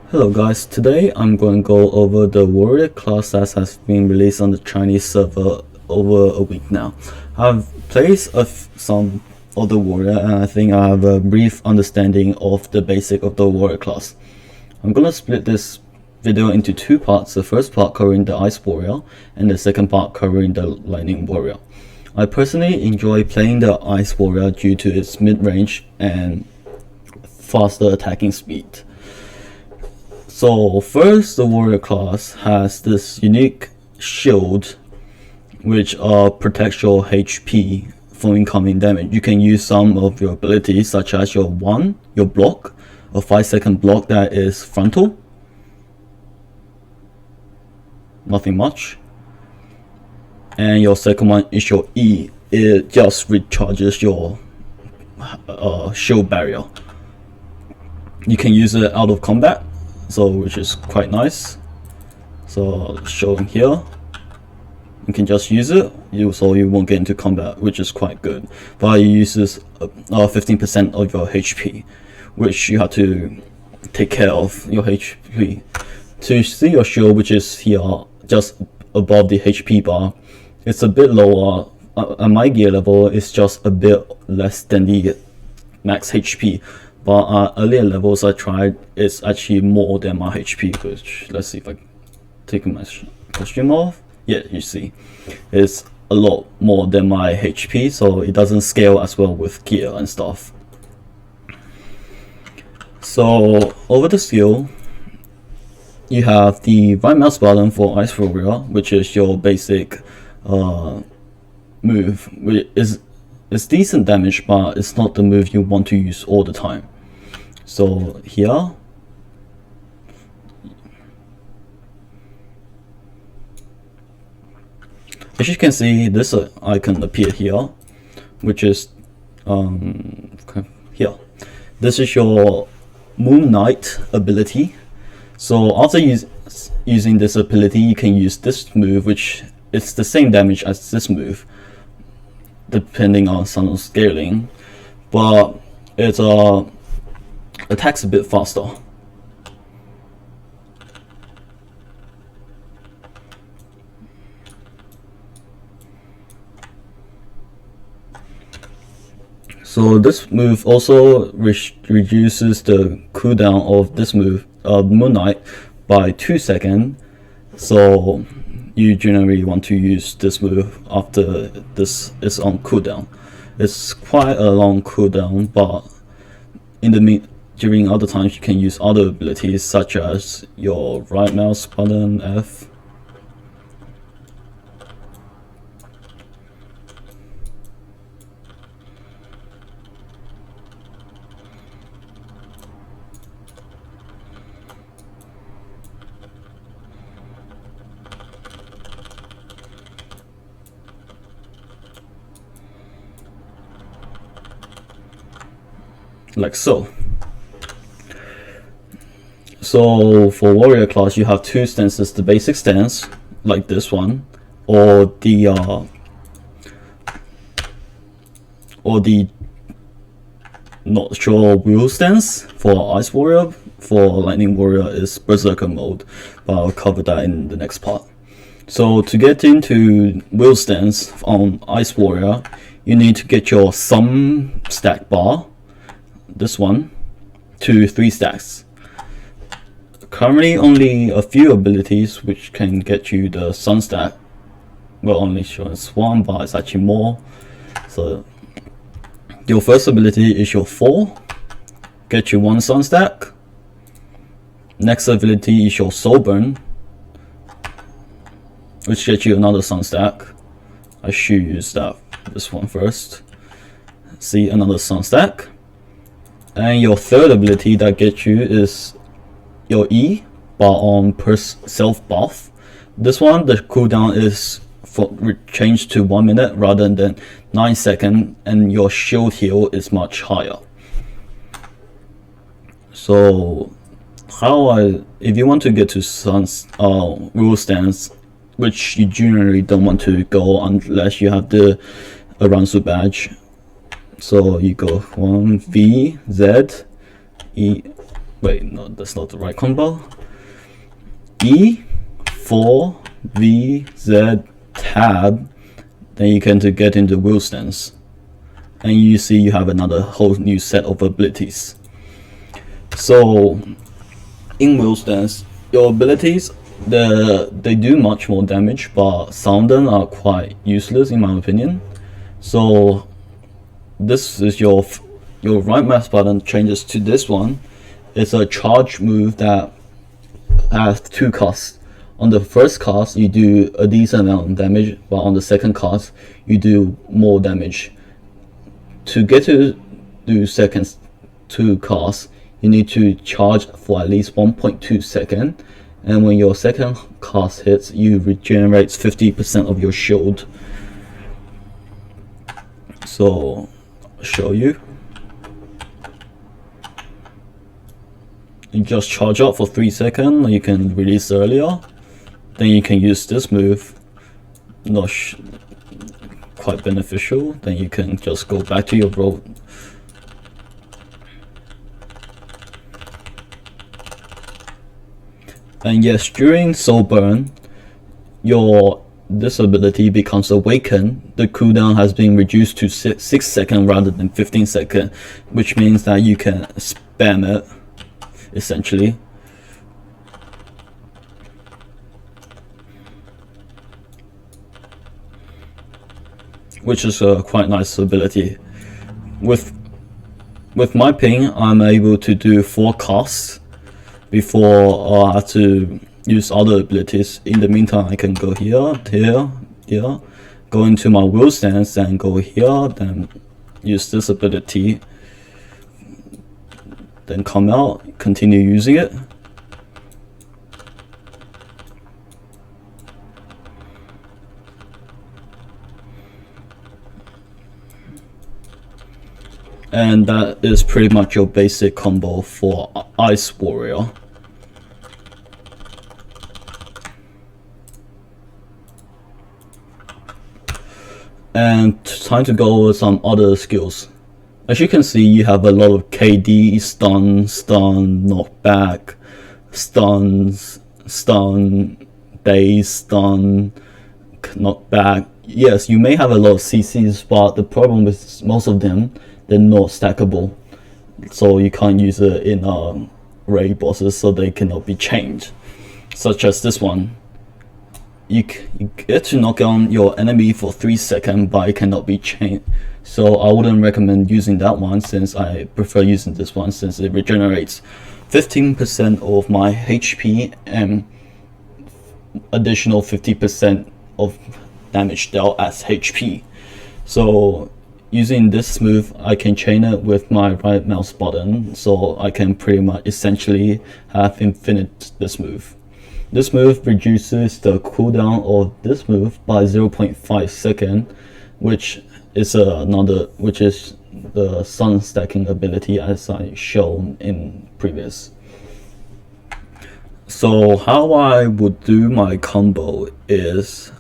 Hello guys, today I'm going to go over the warrior class that has been released on the Chinese server over a week now. I've played some of the warrior and I think I have a brief understanding of the basic of the warrior class. I'm going to split this video into two parts, the first part covering the ice warrior and the second part covering the lightning warrior. I personally enjoy playing the ice warrior due to its mid-range and faster attacking speed. So first, the warrior class has this unique shield which protects your HP from incoming damage. You can use some of your abilities such as your block, a 5-second block that is frontal, nothing much, and your second one is your E. It just recharges your shield barrier. You can use it out of combat, so which is quite nice. So showing here, you can just use it, so you won't get into combat, which is quite good. But it uses 15% of your HP, which you have to take care of your HP. To see your shield, which is here just above the HP bar, it's a bit lower. At my gear level, it's just a bit less than the max HP. But at earlier levels I tried, it's actually more than my HP, which, let's see if I take my costume off. Yeah, you see, it's a lot more than my HP, so it doesn't scale as well with gear and stuff. So over the skill, you have the right mouse button for Ice Warrior, which is your basic move, which is decent damage, but it's not the move you want to use all the time. So here, as you can see, this icon appear here, which is here. This is your Moon Knight ability. So after using this ability, you can use this move, which is the same damage as this move, depending on some scaling, but it's attacks a bit faster. So this move also reduces the cooldown of this move, Moon Knight, by 2 seconds. So you generally want to use this move after this is on cooldown. It's quite a long cooldown, but during other times you can use other abilities such as your right mouse button F. Like so. So for warrior class, you have two stances: the basic stance, like this one, or the not sure wheel stance. For ice warrior, for lightning warrior is berserker mode, but I'll cover that in the next part. So to get into wheel stance on ice warrior, you need to get your thumb stack bar, this one, to 3 stacks. Currently only a few abilities which can get you the sun stack. Well, only sure it's one, but it's actually more. So your first ability is your 4, get you 1 sun stack. Next ability is your soul burn, which gets you another sun stack. I should use this one first. See, another sun stack. And your third ability that gets you is your E, but on self buff. This one, the cooldown is changed to 1 minute rather than 9 seconds, and your shield heal is much higher. So if you want to get to rule stance, which you generally don't want to go unless you have the Aransu badge. So you go 1 V Z E Wait, no, that's not the right combo. E, 4, V, Z, tab. Then you can get into wheel stance. And you see you have another whole new set of abilities. So in wheel stance, your abilities, they do much more damage, but some of them are quite useless in my opinion. So this is your right mouse button changes to this one. It's a charge move that has 2 casts. On the first cast you do a decent amount of damage, but on the second cast you do more damage. To get to do second 2 casts, you need to charge for at least 1.2 seconds, and when your second cast hits, you regenerate 50% of your shield. So I'll show you. You just charge up for 3 seconds, you can release earlier, then you can use this move, not quite beneficial, then you can just go back to your roll. And yes, during soul burn, this ability becomes awakened. The cooldown has been reduced to 6 seconds rather than 15 seconds, which means that you can spam it essentially. Which is a quite nice ability. With my ping, I'm able to do 4 casts before I have to use other abilities. In the meantime, I can go here, go into my wheel stance and go here, then use this ability, then come out, continue using it. And that is pretty much your basic combo for Ice Warrior. And time to go over some other skills. As you can see, you have a lot of KD, stun, knockback, stun, daze, stun, knockback. Yes, you may have a lot of CCs, but the problem with most of them, they're not stackable, so you can't use it in raid bosses, so they cannot be changed. Such as this one, you get to knock down your enemy for 3 seconds, but it cannot be changed. So I wouldn't recommend using that one, since I prefer using this one, since it regenerates 15% of my HP and additional 50% of damage dealt as HP. So using this move, I can chain it with my right mouse button, so I can pretty much essentially have infinite this move. This move reduces the cooldown of this move by 0.5 seconds, which is the sun stacking ability as I shown in previous. So how I would do my combo is,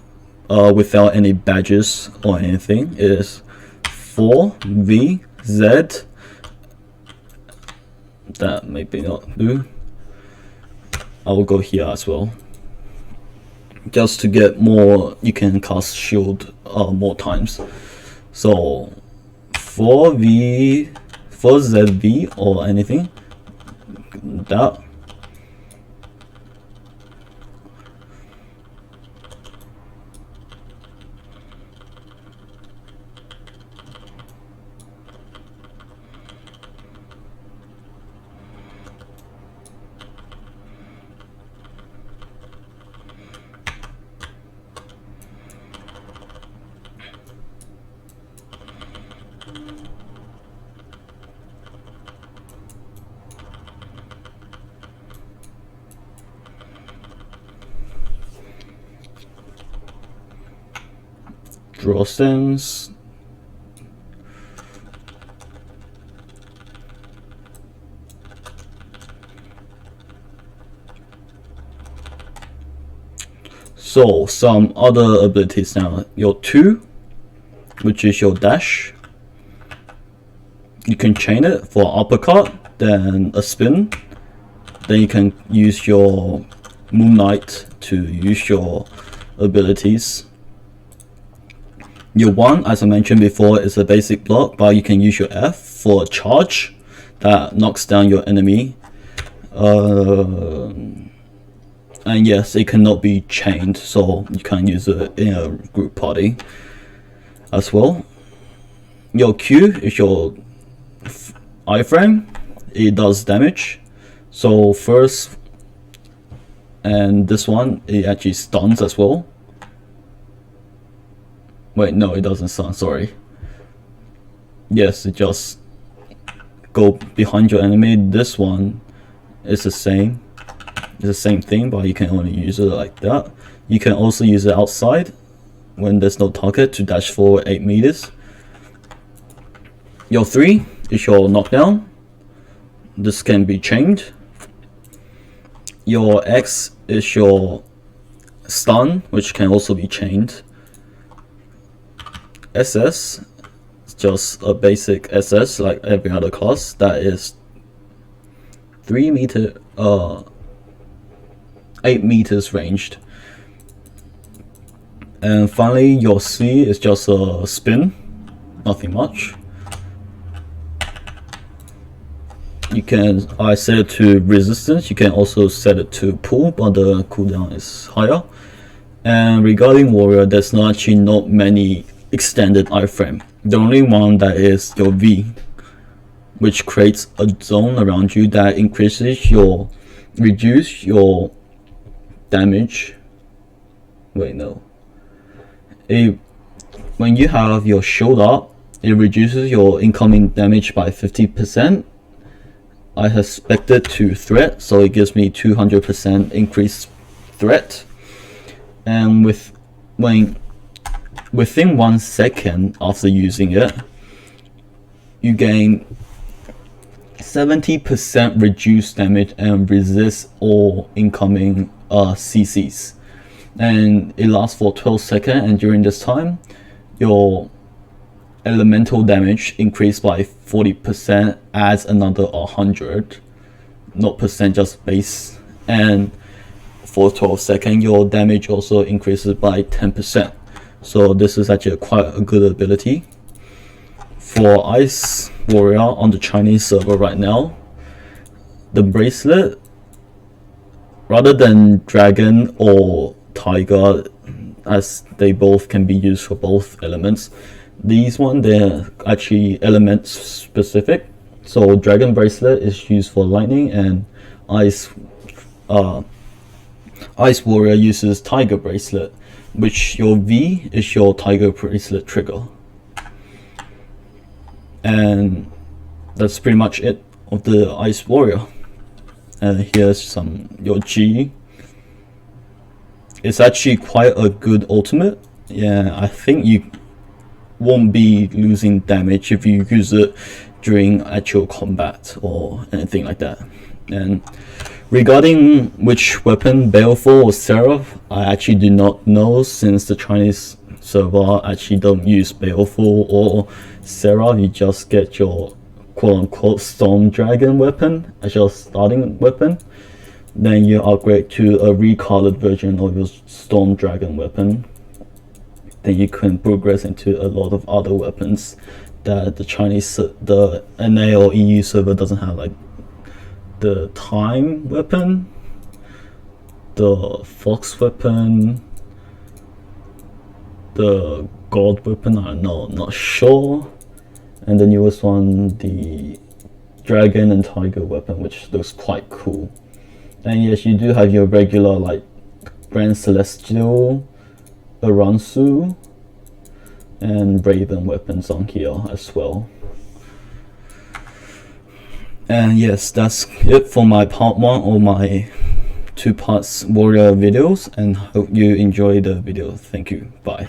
without any badges or anything, is 4 V Z. That maybe not do. I will go here as well, just to get more. You can cast shield more times. So 4 ZV or anything, that. Draw stance. So some other abilities now. Your 2, which is your dash. You can chain it for uppercut, then a spin, Then you can use your Moon Knight to use your abilities. Your 1, as I mentioned before, is a basic block, but you can use your F for a charge that knocks down your enemy. And yes, it cannot be chained, so you can use it in a group party as well. Your Q is your iframe. It does damage. So first, and this one, it actually stuns as well. Wait, no, it doesn't stun, sorry. Yes, it just go behind your enemy. This one is the same. It's the same thing, but you can only use it like that. You can also use it outside when there's no target to dash forward 8 meters. Your 3 is your knockdown. This can be chained. Your X is your stun, which can also be chained. SS is just a basic SS like every other class that is 8 meters ranged. And finally, your C is just a spin, nothing much. You can, I set it to resistance, you can also set it to pull, but the cooldown is higher. And regarding warrior, there's actually not many extended iframe. The only one that is your V, which creates a zone around you that reduce your damage. Wait, no. When you have your shield up, it reduces your incoming damage by 50%. I have spec'd it to threat, so it gives me 200% increased threat. And within 1 second after using it, you gain 70% reduced damage and resist all incoming CCs. And it lasts for 12 seconds, and during this time, your elemental damage increased by 40%, adds another 100, not percent, just base. And for 12 seconds, your damage also increases by 10%. So this is actually quite a good ability. For Ice Warrior on the Chinese server right now, the bracelet, rather than dragon or tiger, as they both can be used for both elements, these one, they're actually element specific. So dragon bracelet is used for lightning, and Ice Warrior uses tiger bracelet, which your V is your tiger bracelet trigger. And that's pretty much it of the Ice Warrior. And here's your G. It's actually quite a good ultimate. Yeah, I think you won't be losing damage if you use it during actual combat or anything like that. And regarding which weapon, Baleful or Seraph, I actually do not know, since the Chinese server actually don't use Baleful or Seraph. You just get your quote-unquote Storm Dragon weapon as your starting weapon. Then you upgrade to a recolored version of your Storm Dragon weapon. Then you can progress into a lot of other weapons that the NA or EU server doesn't have, like the Time weapon, the Fox weapon, the God weapon, I don't know, I'm not sure. And the newest one, the Dragon and Tiger weapon, which looks quite cool. And yes, you do have your regular like Grand Celestial, Aransu, and Raven weapons on here as well. And yes, that's it for my part 1 or my 2 parts warrior videos, and hope you enjoy the video. Thank you, bye.